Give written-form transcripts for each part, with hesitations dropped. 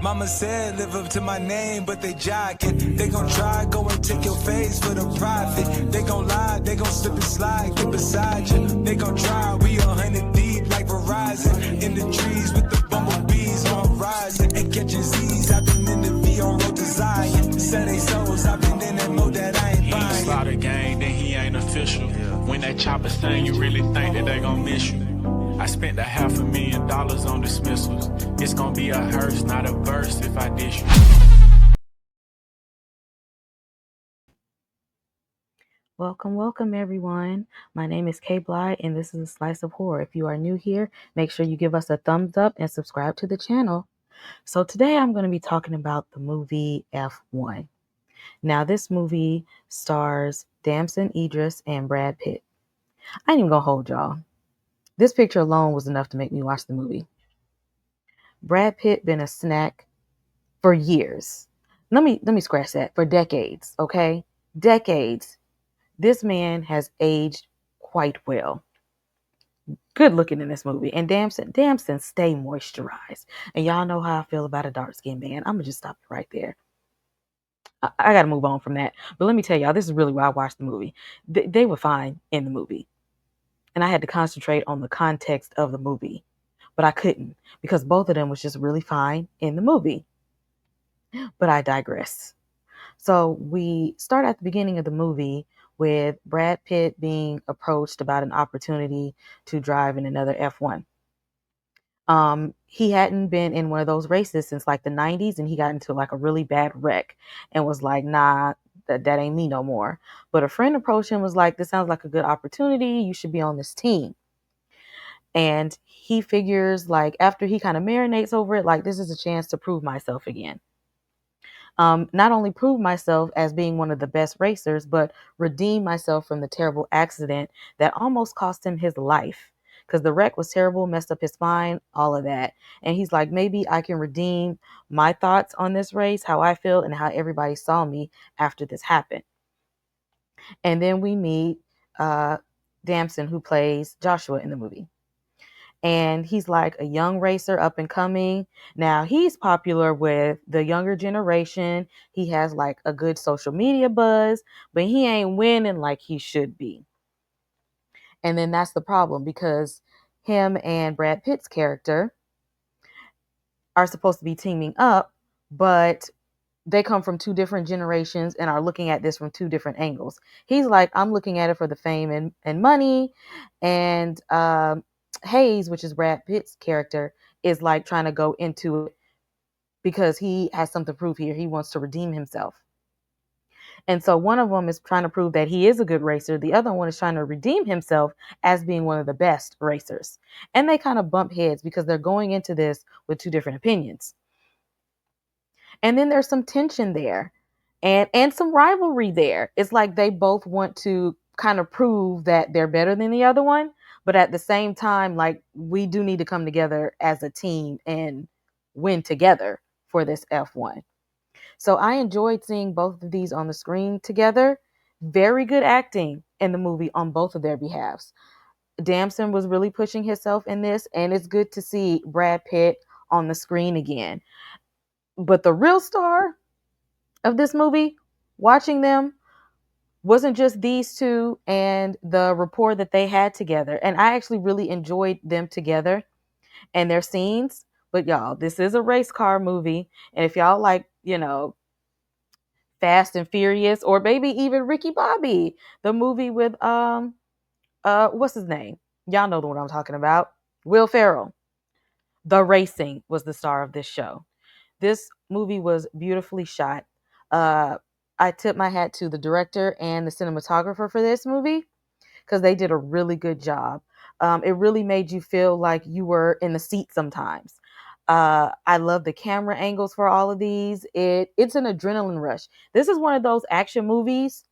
Mama said live up to my name, but they jocking. They gon' try, go and take your face for the profit. They gon' lie, they gon' slip and slide, get beside you. They gon' try, we 100 deep like Verizon. In the trees with the bumblebees on horizon. And catching Z's, I've been in the V on road to Zion. Set they souls, I've been in that mode that I ain't He ain't buying. slaughter gang, then he ain't official. When that chopper sing, you really think that they gon' miss you. I spent $500,000 on dismissals. It's gonna be a hearse, not a verse if I dish you. Welcome everyone. My name is Kay Bly and this is a Slice of Horror. If you are new here, make sure you give us a thumbs up and subscribe to the channel. So today I'm going to be talking about the movie F1. Now this movie stars Damson Idris and Brad Pitt. I ain't even gonna hold y'all. This picture alone was enough to make me watch the movie. Brad Pitt been a snack for years. Let me scratch that. For decades, okay? Decades. This man has aged quite well. Good looking in this movie. And Damson stay moisturized. And y'all know how I feel about a dark skinned man. I'm gonna just stop it right there. I gotta move on from that. But let me tell y'all, this is really why I watched the movie. They were fine in the movie. And I had to concentrate on the context of the movie. But I couldn't because both of them was just really fine in the movie. But I digress. So we start at the beginning of the movie with Brad Pitt being approached about an opportunity to drive in another F1. He hadn't been in one of those races since like the 90s, and he got into like a really bad wreck and was like, nah, that ain't me no more. But a friend approached him, was like, this sounds like a good opportunity. You should be on this team. And he figures like after he kind of marinates over it, like this is a chance to prove myself again. Not only prove myself as being one of the best racers, but redeem myself from the terrible accident that almost cost him his life. Because the wreck was terrible, messed up his spine, all of that. And he's like, maybe I can redeem my thoughts on this race, how I feel, and how everybody saw me after this happened. And then we meet Damson, who plays Joshua in the movie. And he's like a young racer up and coming. Now he's popular with the younger generation. He has like a good social media buzz, but he ain't winning like he should be. And then that's the problem because him and Brad Pitt's character are supposed to be teaming up, but they come from two different generations and are looking at this from two different angles. He's like, I'm looking at it for the fame and money. And Hayes, which is Brad Pitt's character, is like trying to go into it because he has something to prove here. He wants to redeem himself. And so one of them is trying to prove that he is a good racer. The other one is trying to redeem himself as being one of the best racers. And they kind of bump heads because they're going into this with two different opinions. And then there's some tension there and some rivalry there. It's like they both want to kind of prove that they're better than the other one, but at the same time, like we do need to come together as a team and win together for this F1. So I enjoyed seeing both of these on the screen together. Very good acting in the movie on both of their behalves. Damson was really pushing himself in this, and it's good to see Brad Pitt on the screen again. But the real star of this movie, watching them, wasn't just these two and the rapport that they had together. And I actually really enjoyed them together and their scenes. But y'all, this is a race car movie. And if y'all like, Fast and Furious, or maybe even Ricky Bobby, the movie with what's his name? Y'all know the one I'm talking about. Will Ferrell. The Racing was the star of this show. This movie was beautifully shot. Uh, I tip my hat to the director and the cinematographer for this movie because they did a really good job. It really made you feel like you were in the seat sometimes. I love the camera angles for all of these. It's an adrenaline rush. This is one of those action movies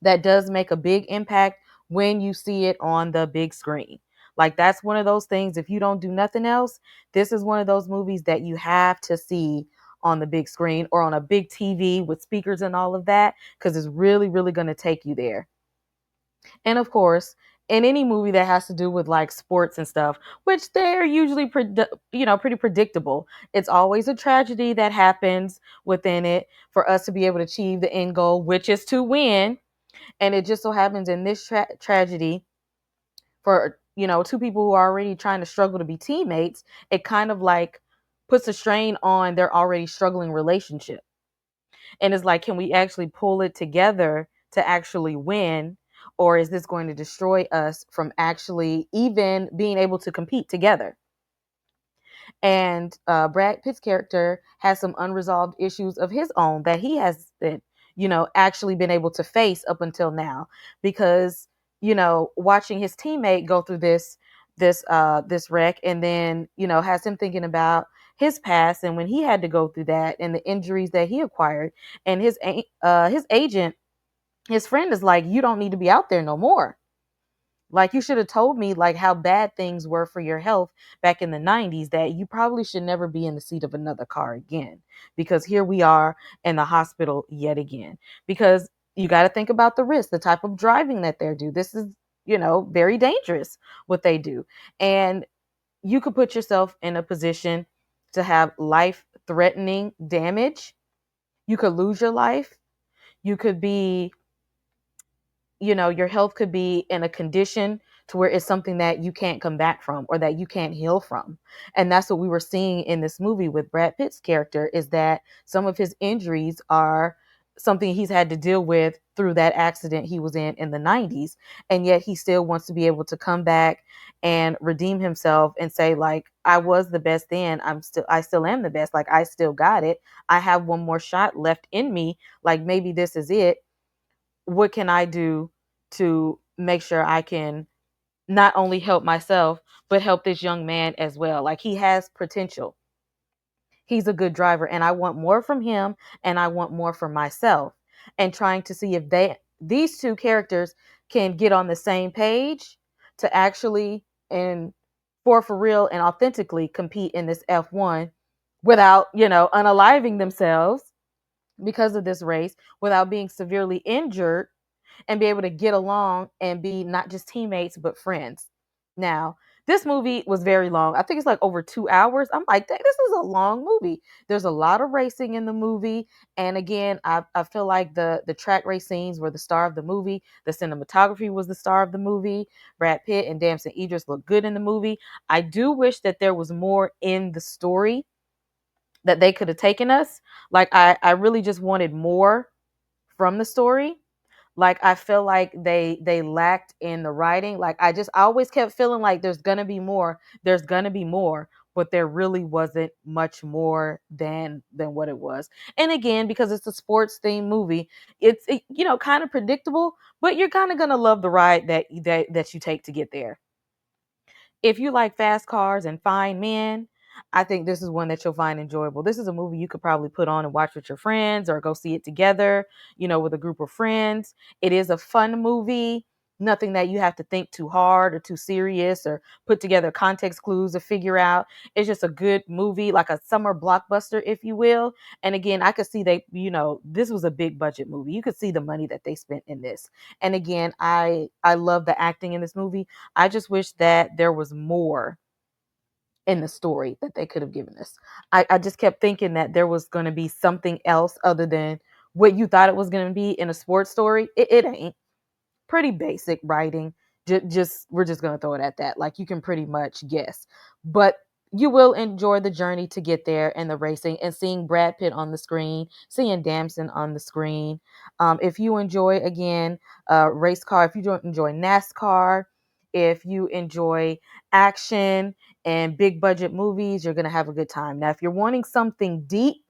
that does make a big impact when you see it on the big screen. Like that's one of those things, if you don't do nothing else, this is one of those movies that you have to see on the big screen or on a big TV with speakers and all of that, because it's really, really going to take you there. And of course, in any movie that has to do with like sports and stuff, which they're usually pretty predictable. It's always a tragedy that happens within it for us to be able to achieve the end goal, which is to win. And it just so happens in this tragedy, for two people who are already trying to struggle to be teammates, it kind of like puts a strain on their already struggling relationship. And it's like, can we actually pull it together to actually win? Or is this going to destroy us from actually even being able to compete together? And Brad Pitt's character has some unresolved issues of his own that he has been, actually been able to face up until now. Because, watching his teammate go through this wreck, and then, has him thinking about his past and when he had to go through that and the injuries that he acquired. And his agent, his friend, is like, you don't need to be out there no more. Like, you should have told me like how bad things were for your health back in the 90s, that you probably should never be in the seat of another car again, because here we are in the hospital yet again. Because you got to think about the risk, the type of driving that they do. This is, very dangerous what they do. And you could put yourself in a position to have life threatening damage. You could lose your life. You could be, your health could be in a condition to where it's something that you can't come back from or that you can't heal from. And that's what we were seeing in this movie with Brad Pitt's character, is that some of his injuries are something he's had to deal with through that accident he was in the 90s. And yet he still wants to be able to come back and redeem himself and say, like, I was the best then, I still am the best, like I still got it, I have one more shot left in me, like maybe this is it. What can I do to make sure I can not only help myself, but help this young man as well? Like, he has potential. He's a good driver, and I want more from him, and I want more for myself. And trying to see if these two characters can get on the same page to actually and for real and authentically compete in this F1 without, unaliving themselves because of this race, without being severely injured, and be able to get along and be not just teammates but friends. Now, this movie was very long. I think it's like over 2 hours. I'm like, this is a long movie. There's a lot of racing in the movie. And again, I feel like the track race scenes were the star of the movie. The cinematography was the star of the movie. Brad Pitt and Damson Idris look good in the movie. I do wish that there was more in the story that they could have taken us. Like, I really just wanted more from the story. Like, I feel like they lacked in the writing. Like, I always kept feeling like there's gonna be more, but there really wasn't much more than what it was. And again, because it's a sports themed movie, it's kind of predictable, but you're kind of gonna love the ride that you take to get there. If you like fast cars and fine men, I think this is one that you'll find enjoyable. This is a movie you could probably put on and watch with your friends, or go see it together, with a group of friends. It is a fun movie. Nothing that you have to think too hard or too serious or put together context clues to figure out. It's just a good movie, like a summer blockbuster, if you will. And again, I could see this was a big budget movie. You could see the money that they spent in this. And again, I love the acting in this movie. I just wish that there was more in the story that they could have given us. I just kept thinking that there was going to be something else other than what you thought it was going to be in a sports story. It ain't. Pretty basic writing. Just we're just gonna throw it at that. Like, you can pretty much guess, but you will enjoy the journey to get there and the racing and seeing Brad Pitt on the screen, seeing Damson on the screen. If you enjoy, again, race car, if you don't enjoy NASCAR, if you enjoy action and big budget movies, you're gonna have a good time. Now, if you're wanting something deep,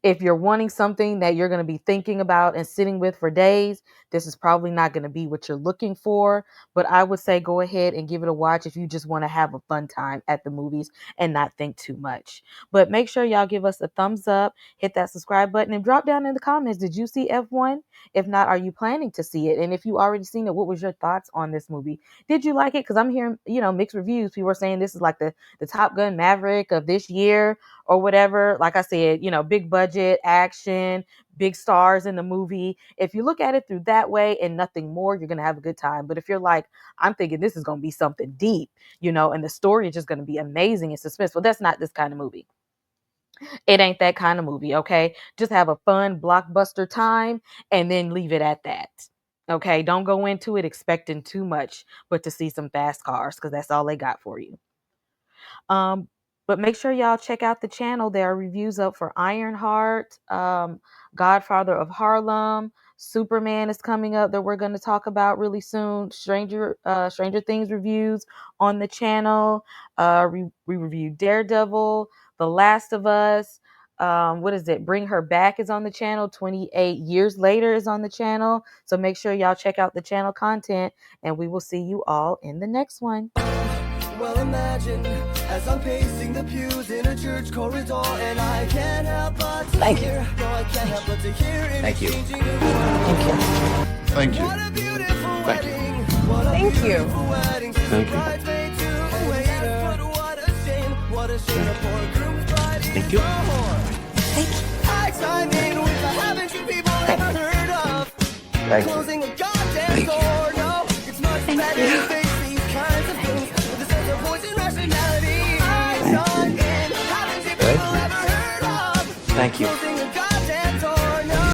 if you're wanting something that you're going to be thinking about and sitting with for days, this is probably not going to be what you're looking for. But I would say go ahead and give it a watch if you just want to have a fun time at the movies and not think too much. But make sure y'all give us a thumbs up, hit that subscribe button, and drop down in the comments. Did you see F1? If not, are you planning to see it? And if you already seen it, what was your thoughts on this movie? Did you like it? Because I'm hearing, mixed reviews. People are saying this is like the Top Gun Maverick of this year or whatever. Like I said, big budget, action, big stars in the movie. If you look at it through that way and nothing more, you're going to have a good time. But if you're like, I'm thinking this is going to be something deep, and the story is just going to be amazing and suspenseful, that's not this kind of movie. It ain't that kind of movie, okay? Just have a fun blockbuster time and then leave it at that. Okay, don't go into it expecting too much, but to see some fast cars, because that's all they got for you. But make sure y'all check out the channel. There are reviews up for Ironheart, Godfather of Harlem, Superman is coming up that we're going to talk about really soon. Stranger Things reviews on the channel. We reviewed Daredevil, The Last of Us. What is it? Bring Her Back is on the channel. 28 Years Later is on the channel. So make sure y'all check out the channel content, and we will see you all in the next one. Well, imagine as I'm pacing the pews in a church corridor, and I can't help but to hear. No, I can't help but to hear. Thank you. Thank you. What a beautiful Thank you. wedding. What a Thank you. beautiful wedding. Thank you. Bridesmaid to a waiter. But what a shame. What a shame. The poor groom's bride is Thank you. a whore. I chime in with the haven't you people ever heard of? Thank you. Closing a goddamn door. No, it's much better to face these kinds of things with a sense of voice and rationality. I chime in. Haven't you people ever heard of? Thank you.